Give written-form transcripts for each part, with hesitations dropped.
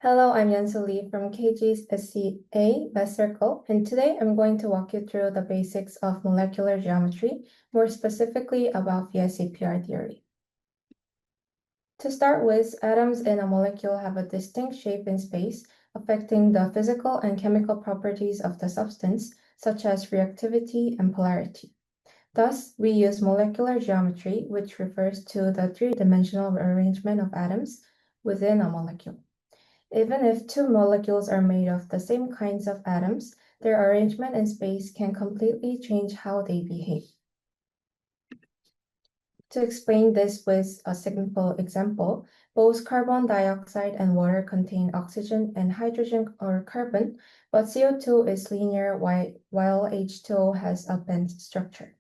Hello, I'm Yeonsoo LEE from KGSEA West Circle, and today I'm going to walk you through the basics of molecular geometry, more specifically about VSEPR theory. To start with, atoms in a molecule have a distinct shape in space, affecting the physical and chemical properties of the substance, such as reactivity and polarity. Thus, we use molecular geometry, which refers to the three-dimensional arrangement of atoms within a molecule. Even if two molecules are made of the same kinds of atoms, their arrangement in space can completely change how they behave. To explain this with a simple example, both carbon dioxide and water contain oxygen and hydrogen or carbon, but CO2 is linear while H2O has a bent structure.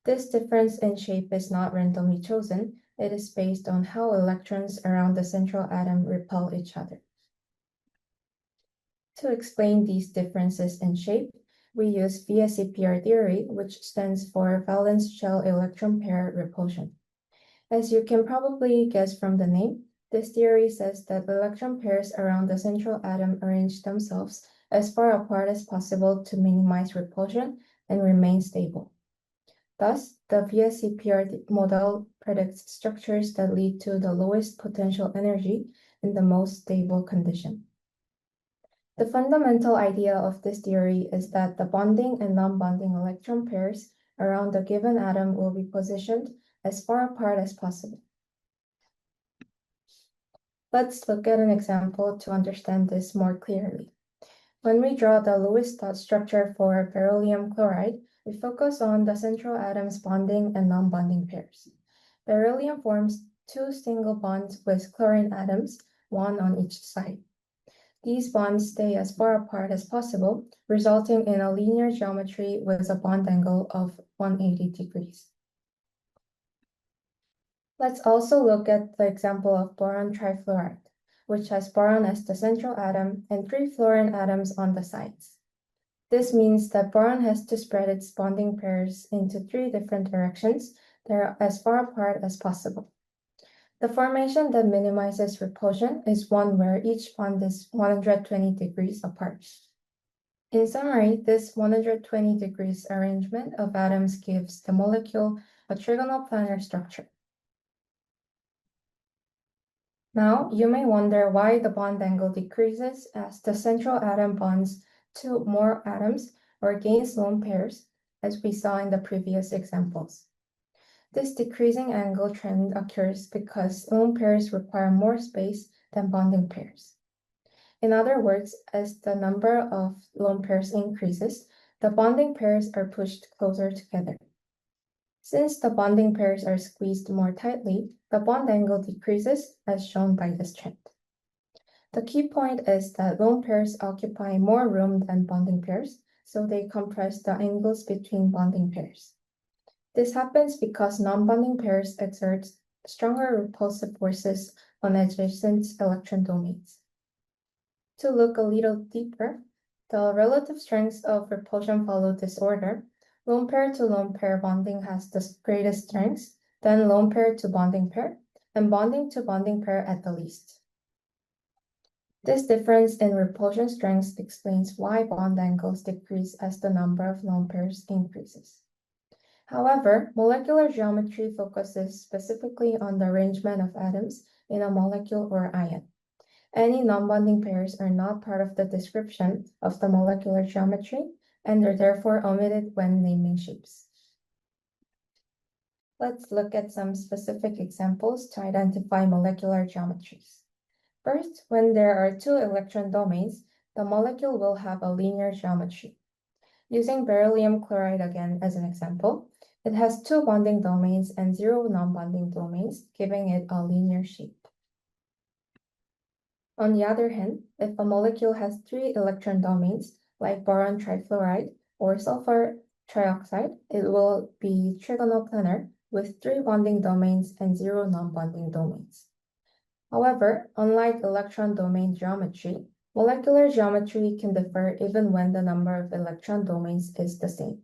This difference in shape is not randomly chosen. It is based on how electrons around the central atom repel each other. To explain these differences in shape, we use VSEPR theory, which stands for valence shell electron pair repulsion. As you can probably guess from the name, this theory says that electron pairs around the central atom arrange themselves as far apart as possible to minimize repulsion and remain stable. Thus, the VSEPR model predicts structures that lead to the lowest potential energy in the most stable condition. The fundamental idea of this theory is that the bonding and non-bonding electron pairs around the given atom will be positioned as far apart as possible. Let's look at an example to understand this more clearly. When we draw the Lewis dot structure for beryllium chloride, we focus on the central atom's bonding and non-bonding pairs. Beryllium forms two single bonds with chlorine atoms, one on each side. These bonds stay as far apart as possible, resulting in a linear geometry with a bond angle of 180 degrees. Let's also look at the example of boron trifluoride, which has boron as the central atom and three fluorine atoms on the sides. This means that boron has to spread its bonding pairs into three different directions that are as far apart as possible. The formation that minimizes repulsion is one where each bond is 120 degrees apart. In summary, this 120 degrees arrangement of atoms gives the molecule a trigonal planar structure. Now, you may wonder why the bond angle decreases as the central atom bonds to more atoms or gains lone pairs, as we saw in the previous examples. This decreasing angle trend occurs because lone pairs require more space than bonding pairs. In other words, as the number of lone pairs increases, the bonding pairs are pushed closer together. Since the bonding pairs are squeezed more tightly, the bond angle decreases as shown by this trend. The key point is that lone pairs occupy more room than bonding pairs, so they compress the angles between bonding pairs. This happens because non-bonding pairs exert stronger repulsive forces on adjacent electron domains. To look a little deeper, the relative strengths of repulsion follow this order. Lone pair to lone pair bonding has the greatest strengths, then lone pair to bonding pair, and bonding to bonding pair at the least. This difference in repulsion strengths explains why bond angles decrease as the number of lone pairs increases. However, molecular geometry focuses specifically on the arrangement of atoms in a molecule or ion. Any non-bonding pairs are not part of the description of the molecular geometry and are therefore omitted when naming shapes. Let's look at some specific examples to identify molecular geometries. First, when there are two electron domains, the molecule will have a linear geometry. Using beryllium chloride again as an example, it has two bonding domains and zero non-bonding domains, giving it a linear shape. On the other hand, if a molecule has three electron domains, like boron trifluoride or sulfur trioxide, it will be trigonal planar with three bonding domains and zero non-bonding domains. However, unlike electron domain geometry, molecular geometry can differ even when the number of electron domains is the same.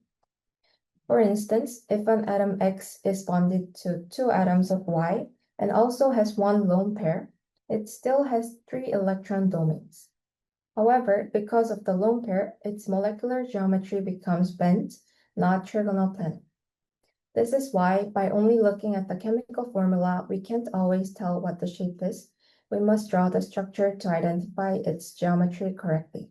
For instance, if an atom X is bonded to two atoms of Y and also has one lone pair, it still has 3 electron domains. However, because of the lone pair, its molecular geometry becomes bent, not trigonal plane. This is why, by only looking at the chemical formula, we can't always tell what the shape is. We must draw the structure to identify its geometry correctly.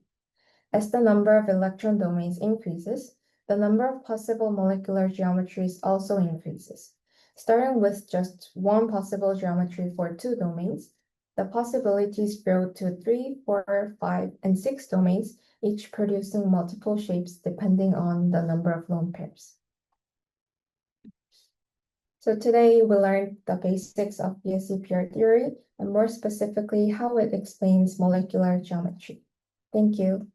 As the number of electron domains increases, the number of possible molecular geometries also increases. Starting with just one possible geometry for 2 domains, the possibilities grow to 3, 4, 5, and 6 domains, each producing multiple shapes depending on the number of lone pairs. So today we learned the basics of KGSEA theory, and more specifically how it explains molecular geometry. Thank you.